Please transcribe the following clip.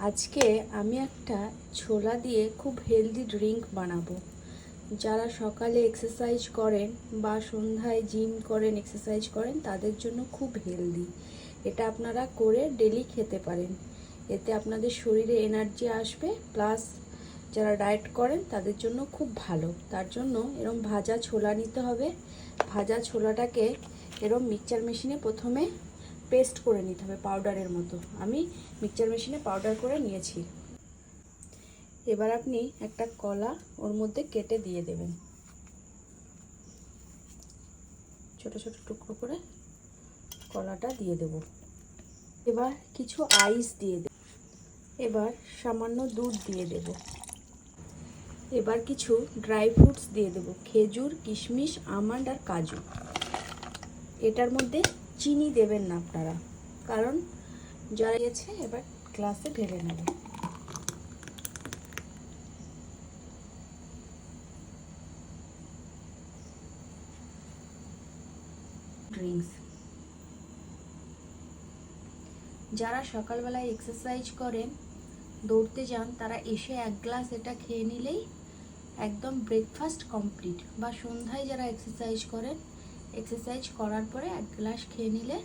আজকে আমি একটা ছোলা দিয়ে খুব হেলদি ড্রিঙ্ক বানাবো। যারা সকালে এক্সারসাইজ করেন বা সন্ধ্যায় জিম করেন, এক্সারসাইজ করেন, তাদের জন্য খুব হেলদি। এটা আপনারা করে ডেলি খেতে পারেন। এতে আপনাদের শরীরে এনার্জি আসবে, প্লাস যারা ডায়েট করেন তাদের জন্য খুব ভালো। তার জন্য এরম ভাজা ছোলা নিতে হবে। ভাজা ছোলাটাকে এরম মিক্সচার মেশিনে প্রথমে পেস্ট করে নিতে হবে, পাউডারের মতো। আমি মিক্সচার মেশিনে পাউডার করে নিয়েছি। এবার আপনি একটা কলা ওর মধ্যে কেটে দিয়ে দেবেন, ছোট ছোট টুকরো করে কলাটা দিয়ে দেব। এবার কিছু আইস দিয়ে দেব। এবার সামান্য দুধ দিয়ে দেব। এবার কিছু ড্রাই ফ্রুটস দিয়ে দেব, খেজুর, কিশমিশ, আমন্ড আর কাজু। এটার মধ্যে চিনি দেবেন না আপনারা, কারণ যারা গেছে। এবার গ্লাসে ঢেলে নেব। ড্রিঙ্কস যারা সকালবেলায় এক্সারসাইজ করেন, দৌড়তে যান, তারা এসে এক গ্লাস এটা খেয়ে নিলেই একদম ব্রেকফাস্ট কমপ্লিট। বা সন্ধ্যায় যারা এক্সারসাইজ করেন, এক্সারসাইজ করার পরে এক গ্লাস খেয়ে নিলে